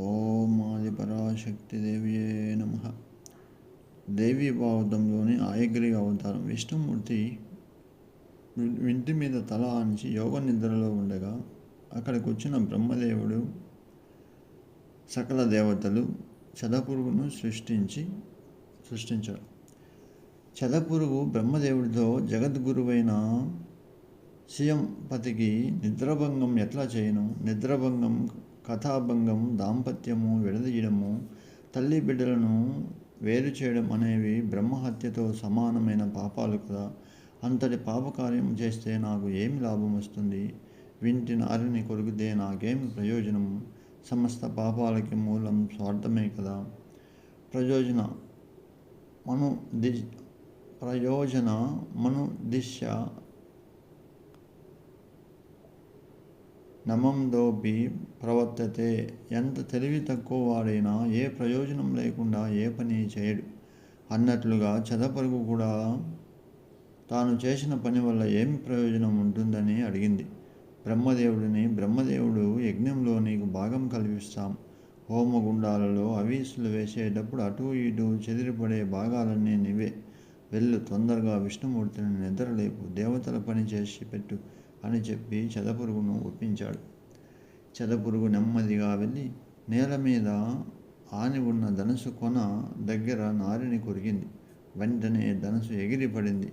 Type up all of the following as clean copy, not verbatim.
ఓం ఆది పరాశక్తి దేవియే నమః. దేవీ భావతంలోని ఆయగ్రీవ అవతారం. విష్ణుమూర్తి ఇంటి మీద తల ఆనించి యోగ నిద్రలో ఉండగా అక్కడికి వచ్చిన బ్రహ్మదేవుడు సకల దేవతలు చదపురుగును సృష్టించారు. చదపురుగు బ్రహ్మదేవుడితో జగద్గురువైన శియంపతికి నిద్రాభంగం ఎట్లా చేయను? నిద్రాభంగం, కథాభంగం, దాంపత్యము విడదీయడము, తల్లి బిడ్డలను వేరు చేయడం అనేవి బ్రహ్మహత్యతో సమానమైన పాపాలు కదా. అంతటి పాపకార్యం చేస్తే నాకు ఏమి లాభం వస్తుంది? వింటి నారిని కొరికితే నాకేమి ప్రయోజనము? సమస్త పాపాలకి మూలం స్వార్థమే కదా. ప్రయోజన మనుదిశ్య నమందోపి ప్రవర్తతే. ఎంత తెలివి తక్కువ వాడైనా ఏ ప్రయోజనం లేకుండా ఏ పని చేయడు అన్నట్లుగా చదపరుగు కూడా తాను చేసిన పని వల్ల ఏమి ప్రయోజనం ఉంటుందని అడిగింది బ్రహ్మదేవుడిని. బ్రహ్మదేవుడు యజ్ఞంలో నీకు భాగం కల్పిస్తాం. హోమగుండాలలో అవీసులు వేసేటప్పుడు అటు ఇటు చెదిరిపడే భాగాలన్నీ నీవే. వెళ్ళు, తొందరగా విష్ణుమూర్తిని నిద్రలేపు, దేవతల పని చేసి పెట్టు అని చెప్పి చదపురుగును ఒప్పించాడు. చదపురుగు నెమ్మదిగా వెళ్ళి నేల మీద ఆని ఉన్న ధనుసు కొన దగ్గర నారిని కొరికింది. వెంటనే ధనుసు ఎగిరిపడింది.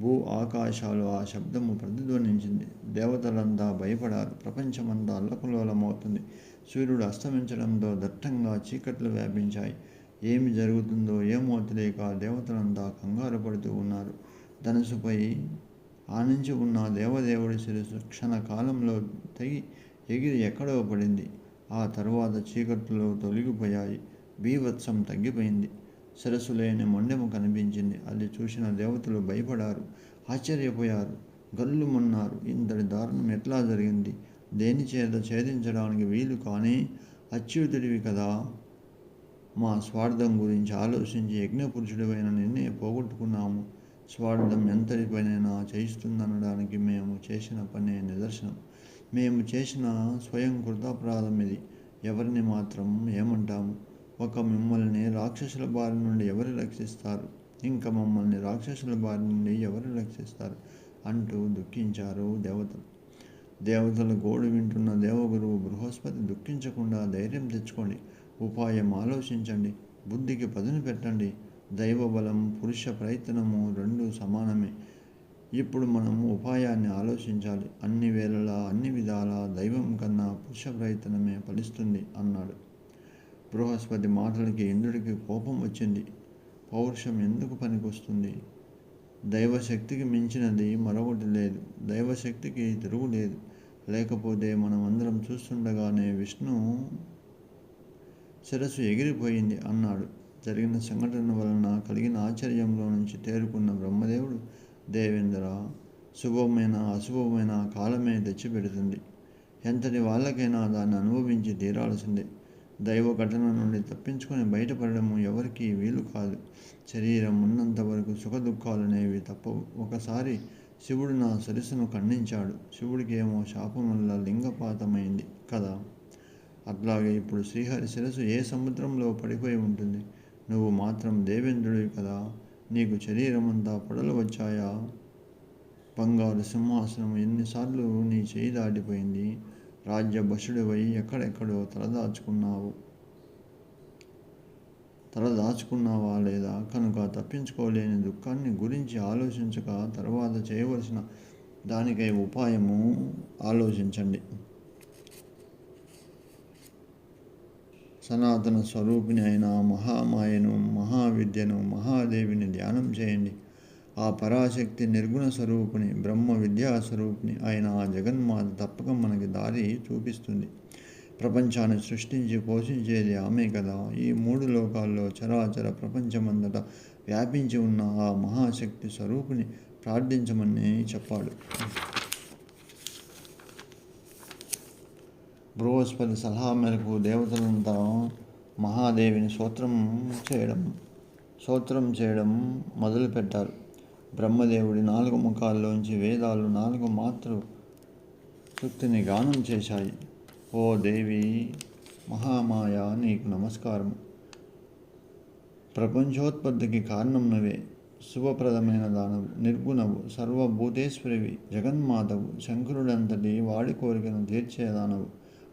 భూ ఆకాశాలు ఆ శబ్దము ప్రతిధ్వనించింది. దేవతలంతా భయపడారు. ప్రపంచమంతా అల్లకల్లోలమవుతుంది. సూర్యుడు అస్తమించడంతో దట్టంగా చీకట్లు వ్యాపించాయి. ఏమి జరుగుతుందో ఏమో తెలియక దేవతలంతా కంగారు పడుతూ ఉన్నారు. ధనుసుపై ఆనించి ఉన్న దేవదేవుడి శిరస్సు క్షణకాలంలో తెగి ఎగిరి ఎక్కడో పడింది. ఆ తరువాత చీకట్లో తొలగిపోయాయి. బీభత్సం తగ్గిపోయింది. శిరస్సు లేని మొండెము కనిపించింది. అది చూసిన దేవతలు భయపడారు, ఆశ్చర్యపోయారు, గల్లుమన్నారు. ఇంతటి దారుణం ఎట్లా జరిగింది? దేని చేత ఛేదించడానికి వీలు కానీ అచ్యుతుడివి కదా. మా స్వార్థం గురించి ఆలోచించి యజ్ఞపురుషుడివైన నిన్నే పోగొట్టుకున్నాము. స్వార్థం ఎంతటి పనైనా చేయిస్తుందనడానికి మేము చేసిన పనే నిదర్శనం. మేము చేసిన స్వయం కృతాపరాధం ఇది. ఎవరిని మాత్రం ఏమంటాము? ఒక మిమ్మల్ని రాక్షసుల బారి నుండి ఎవరు రక్షిస్తారు? ఇంకా మమ్మల్ని రాక్షసుల బారి నుండి ఎవరు రక్షిస్తారు అంటూ దుఃఖించారు దేవతలు. దేవతల గోడు వింటున్న దేవగురువు బృహస్పతి దుఃఖించకుండా ధైర్యం తెచ్చుకోండి, ఉపాయం ఆలోచించండి, బుద్ధికి పదును పెట్టండి. దైవబలం, పురుష ప్రయత్నము రెండూ సమానమే. ఇప్పుడు మనము ఉపాయాన్ని ఆలోచించాలి. అన్ని వేళలా అన్ని విధాలా దైవం కన్నా పురుష ప్రయత్నమే ఫలిస్తుంది అన్నాడు. బృహస్పతి మాటలకి ఇంద్రుడికి కోపం వచ్చింది. పౌరుషం ఎందుకు పనికొస్తుంది? దైవశక్తికి మించినది మరొకటి లేదు. దైవశక్తికి తిరుగులేదు. లేకపోతే మనమందరం చూస్తుండగానే విష్ణు శిరస్సు ఎగిరిపోయింది అన్నాడు. జరిగిన సంఘటన వలన కలిగిన ఆశ్చర్యంలో నుంచి తేరుకున్న బ్రహ్మదేవుడు, దేవేంద్ర, శుభమైన అశుభమైన కాలమే తెచ్చిపెడుతుంది. ఎంతటి వాళ్ళకైనా దాన్ని అనుభవించి తీరాల్సిందే. దైవ ఘటన నుండి తప్పించుకొని బయటపడము ఎవరికీ వీలు కాదు. శరీరం ఉన్నంత వరకు సుఖదుఖాలనేవి తప్పవు. ఒకసారి శివుడు నా శిరస్సును ఖండించాడు. శివుడికి ఏమో శాపం వల్ల లింగపాతమైంది కదా. అట్లాగే ఇప్పుడు శ్రీహరి శిరస్సు ఏ సముద్రంలో పడిపోయి ఉంటుంది. నువ్వు మాత్రం దేవేంద్రుడివి కదా. నీకు శరీరమంతా పొడలు వచ్చాయా? బంగారు సింహాసనం ఎన్నిసార్లు నీ చేయి దాటిపోయింది. రాజ్యభసుడివై ఎక్కడెక్కడో తలదాచుకున్నావా లేదా? కనుక తప్పించుకోలేని దుఃఖాన్ని గురించి ఆలోచించక తర్వాత చేయవలసిన దానికై ఉపాయము ఆలోచించండి. సనాతన స్వరూపిణి అయిన మహామాయను, మహావిద్యను, మహాదేవిని ధ్యానం చేయండి. ఆ పరాశక్తి నిర్గుణ స్వరూపిణి, బ్రహ్మ విద్యా స్వరూపిణి అయిన ఆ జగన్మాత తప్పక మనకి దారి చూపిస్తుంది. ప్రపంచాన్ని సృష్టించి పోషించేది ఆమె కదా. ఈ మూడు లోకాల్లో చరాచర ప్రపంచమంతటా వ్యాపించి ఉన్న ఆ మహాశక్తి స్వరూపిణి ప్రార్థించమని చెప్పాడు. బృహస్పతి సలహా మేరకు దేవతలంతా మహాదేవిని స్తోత్రం చేయడం మొదలుపెట్టారు. బ్రహ్మదేవుడి 4 ముఖాల్లోంచి వేదాలు 4 మాతృ సూక్తిని గానం చేశాయి. ఓ దేవి, మహామాయ నీకు నమస్కారము. ప్రపంచోత్పత్తికి కారణం నువ్వే, శుభప్రదమైన దానవు, నిర్గుణవు, సర్వభూతేశ్వరివి, జగన్మాతవు, శంకరుడంతటి వాడి కోరికను తీర్చేదానవు,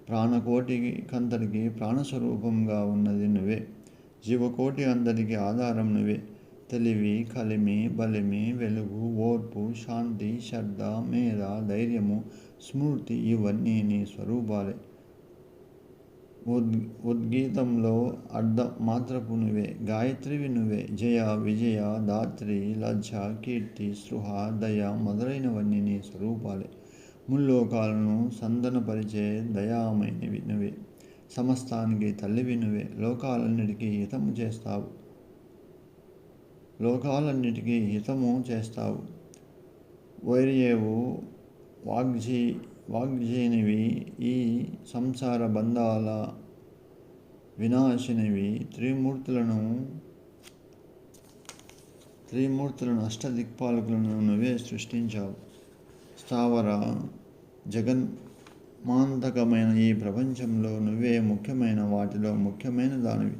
ప్రాణకోటికి కంతటికి ప్రాణస్వరూపంగా ఉన్నది నువ్వే, జీవకోటి అందరికి ఆధారం నువ్వే. తెలివి, కలిమి, బలిమి, వెలుగు, ఓర్పు, శాంతి, శ్రద్ధ, మేధ, ధైర్యము, స్మృతి ఇవన్నీ నీ స్వరూపాలే. ఉద్గీతంలో అర్ధ మాత్రపు నువ్వే, గాయత్రివి నువ్వే, జయ, విజయ, దాత్రి, లజ్జ, కీర్తి, స్పృహ, దయ మొదలైనవన్నీ నీ స్వరూపాలే. ముల్లోకాలను సందనపరిచే దయామైనవి నువ్వే, సమస్తానికి తల్లివి నువ్వే, లోకాలన్నిటికీ హితము చేస్తావు. వైర్యేవు, వాగ్జీనివి, ఈ సంసార బంధాల వినాశినివి, త్రిమూర్తులను అష్టదిక్పాలకులను నువ్వే సృష్టించావు. స్థావర జగన్మాంతకమైన ఈ ప్రపంచంలో నువ్వే ముఖ్యమైన వాటిలో ముఖ్యమైన దానివి.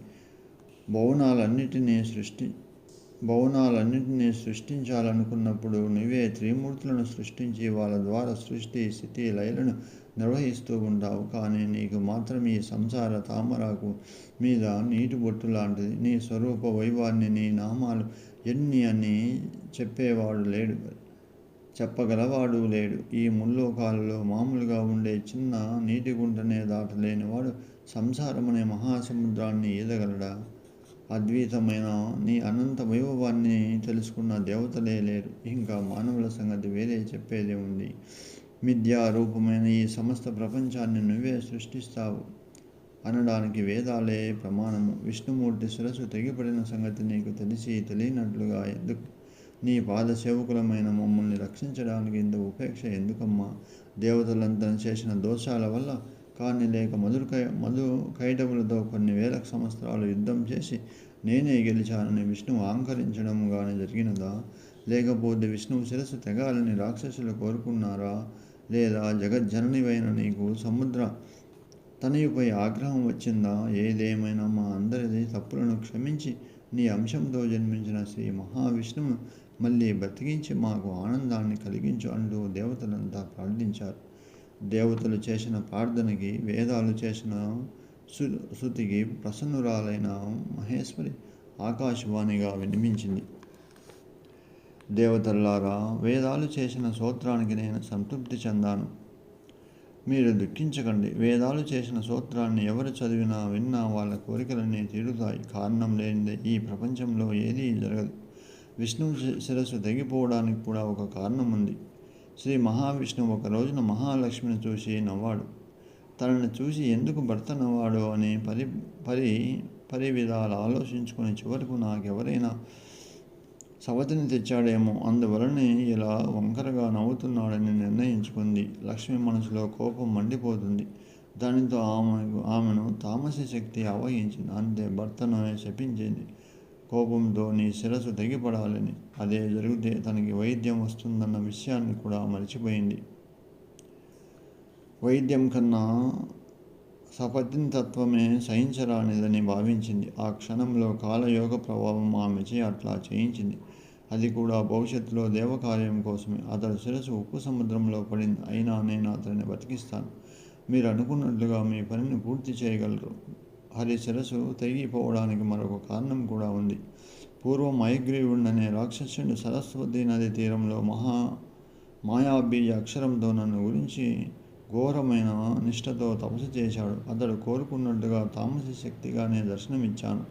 భువనాలన్నిటినీ సృష్టించాలనుకున్నప్పుడు నువ్వే త్రిమూర్తులను సృష్టించి వాళ్ళ ద్వారా సృష్టి, స్థితి, లయలను నిర్వహిస్తూ ఉంటావు. కానీ నీకు మాత్రం ఈ సంసార తామరాకు మీద నీటి బొట్టు లాంటిది. నీ స్వరూప వైభవాన్ని, నీ నామాలు ఎన్ని అని చెప్పగలవాడు లేడు. ఈ ముల్లోకాలలో మామూలుగా ఉండే చిన్న నీటి గుంటనే దాటలేనివాడు సంసారమనే మహాసముద్రాన్ని ఈదగలడా? అద్వైతమైన నీ అనంత వైభవాన్ని తెలుసుకున్న దేవతలే లేరు. ఇంకా మానవుల సంగతి వేరే చెప్పేదే ఉంది. మిథ్యారూపమైన ఈ సమస్త ప్రపంచాన్ని నువ్వే సృష్టిస్తావు అనడానికి వేదాలే ప్రమాణము. విష్ణుమూర్తి శిరస్సు తెగిపడిన సంగతి నీకు తెలియనట్లుగా ఎందుకు? నీ పాద సేవకులమైన మమ్మల్ని రక్షించడానికి ఇంత ఉపేక్ష ఎందుకమ్మా? దేవతలంతా చేసిన దోషాల వల్ల కానీ లేక మధు కైటవులతో కొన్ని వేల సంవత్సరాలు యుద్ధం చేసి నేనే గెలిచానని విష్ణువు అహంకరించడం కానీ జరిగినదా? లేకపోతే విష్ణువు శిరస్సు తెగాలని రాక్షసులు కోరుకున్నారా? లేదా జగజ్జననివైన నీకు సముద్ర తనయుపై ఆగ్రహం వచ్చిందా? ఏదేమైనా మా అందరిది తప్పులను క్షమించి నీ అంశంతో జన్మించిన శ్రీ మహావిష్ణువును మళ్ళీ బ్రతికించి మాకు ఆనందాన్ని కలిగించు అంటూ దేవతలంతా ప్రార్థించారు. దేవతలు చేసిన ప్రార్థనకి, వేదాలు చేసిన స్తుతికి ప్రసన్నురాలైన మహేశ్వరి ఆకాశవాణిగా వినిపించింది. దేవతల్లారా, వేదాలు చేసిన స్తోత్రానికి నేను సంతృప్తి చెందాను. మీరు దుఃఖించకండి. వేదాలు చేసిన స్తోత్రాన్ని ఎవరు చదివినా విన్నా వాళ్ళ కోరికలన్నీ తీరుతాయి. కారణం లేనిదే ఈ ప్రపంచంలో ఏదీ జరగదు. విష్ణువు శిరస్సు తెగిపోవడానికి కూడా ఒక కారణం ఉంది. శ్రీ మహావిష్ణువు ఒక రోజున మహాలక్ష్మిని చూసి నవ్వాడు. తనని చూసి ఎందుకు భర్త నవ్వాడు అని పరి విధాలు ఆలోచించుకొని చివరకు నాకెవరైనా సవతిని తెచ్చాడేమో, అందువలనే ఇలా వంకరగా నవ్వుతున్నాడని నిర్ణయించుకుంది. లక్ష్మి మనసులో కోపం మండిపోతుంది. దానితో ఆమెను తామసి శక్తి ఆవహించింది. అంతే, భర్తను శపించింది. కోపంతో నీ శిరస్సు తెగిపడాలని. అదే జరిగితే తనకి వైద్యం వస్తుందన్న విషయాన్ని కూడా మర్చిపోయింది. వైద్యం కన్నా సపత్నితత్వమే సహించరానిదని భావించింది. ఆ క్షణంలో కాలయోగ ప్రభావం ఆమెచే అట్లా చేయించింది. అది కూడా భవిష్యత్తులో దేవకార్యం కోసమే. అతడు శిరస్సు ఉప్పు సముద్రంలో పడింది. అయినా నేను అతడిని బతికిస్తాను. మీరు అనుకున్నట్లుగా మీ పనిని పూర్తి చేయగలరు. హరి శిరస్సు తెగిపోవడానికి మరొక కారణం కూడా ఉంది. పూర్వం హయగ్రీవుడనే రాక్షసుడు సరస్వతి నది తీరంలో మాయాబీజ అక్షరంతో నన్ను గురించి ఘోరమైన నిష్ఠతో తపస్సు చేశాడు. అతడు కోరుకున్నట్టుగా తామసి శక్తిగానే దర్శనమిచ్చాను.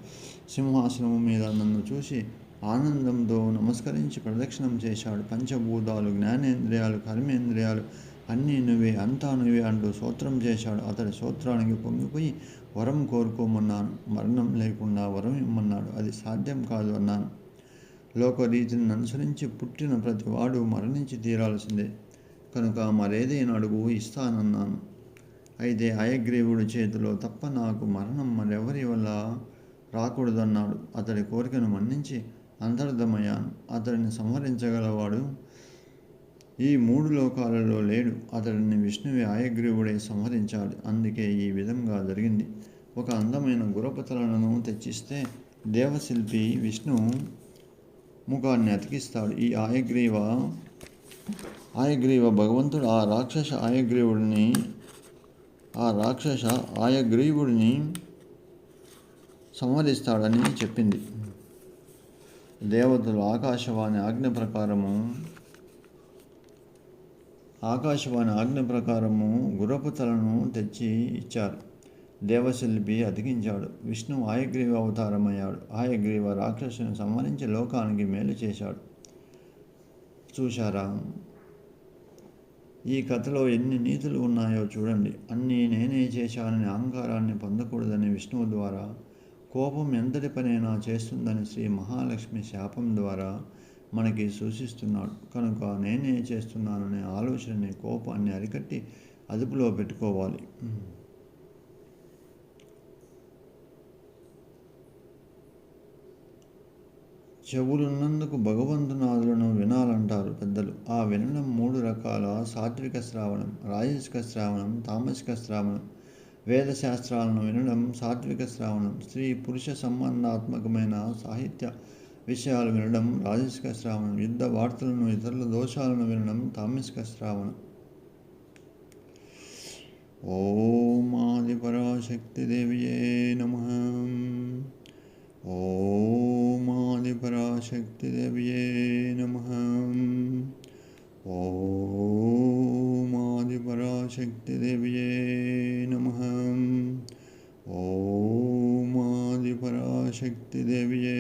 సింహాసనం మీద నన్ను చూసి ఆనందంతో నమస్కరించి ప్రదక్షిణం చేశాడు. పంచభూతాలు, జ్ఞానేంద్రియాలు, కర్మేంద్రియాలు అన్నీ నువ్వే, అంతా నువ్వే అంటూ స్తోత్రం చేశాడు. అతడి స్తోత్రానికి పొంగిపోయి వరం కోరుకోమన్నాను. మరణం లేకుండా వరం ఇమ్మన్నాడు. అది సాధ్యం కాదు అన్నాను. లోకరీతిని అనుసరించి పుట్టిన ప్రతి వాడు మరణించి తీరాల్సిందే కనుక మరేదైనా అడుగు, ఇస్తానన్నాను. అయితే హయగ్రీవుడి చేతిలో తప్ప నాకు మరణం మరెవరి వల్ల రాకూడదన్నాడు. అతడి కోరికను మన్నించి అంతర్ధమయ్యాను. అతడిని సంహరించగలవాడు ఈ 3 లోకాలలో లేడు. అతడిని విష్ణువే హయగ్రీవుడే సంహరించాలి. అందుకే ఈ విధంగా జరిగింది. ఒక అందమైన గుర్రపుతలను తెచ్చిస్తే దేవశిల్పి విష్ణు ముఖాన్ని అతికిస్తాడు. ఈ ఆయగ్రీవ భగవంతుడు ఆ రాక్షస ఆయగ్రీవుడిని సంహరిస్తాడని చెప్పింది. దేవతలు ఆకాశవాణి ఆజ్ఞ ప్రకారము గుర్రపు తలను తెచ్చి ఇచ్చారు. దేవశిల్పి అతికించాడు. విష్ణు ఆయగ్రీవ అవతారమయ్యాడు. ఆయగ్రీవ రాక్షసుని సంహరించి లోకానికి మేలు చేశాడు. చూశారా? ఈ కథలో ఎన్ని నీతులు ఉన్నాయో చూడండి. అన్నీ నేనే చేశానని అహంకారాన్ని పొందకూడదని విష్ణువు ద్వారా, కోపం ఎంతటి పనైనా చేస్తుందని శ్రీ మహాలక్ష్మి శాపం ద్వారా మనకి సూచిస్తున్నాడు. కనుక నేనే చేస్తున్నాననే ఆలోచనని, కోపాన్ని అరికట్టి అదుపులో పెట్టుకోవాలి. చెవులున్నందుకు భగవంతునాదులను వినాలంటారు పెద్దలు. ఆ వినడం 3 రకాల: సాత్విక శ్రావణం, రాజసిక శ్రావణం, తామసిక శ్రావణం. వేదశాస్త్రాలను వినడం సాత్విక శ్రావణం. స్త్రీ పురుష సంబంధాత్మకమైన సాహిత్య విషయాలు వినడం రాజసిక శ్రావణం. యుద్ధ వార్తలను, ఇతరుల దోషాలను వినడం తామసిక శ్రావణం. ఓం ఆదిపరాశక్తిదేవియే నమః. ఓం ఆదిపరాశక్తిదేవియే నమః. ఓం ఆదిపరాశక్తిదేవియే నమః. ఓం ఆదిపరాశక్తిదేవియే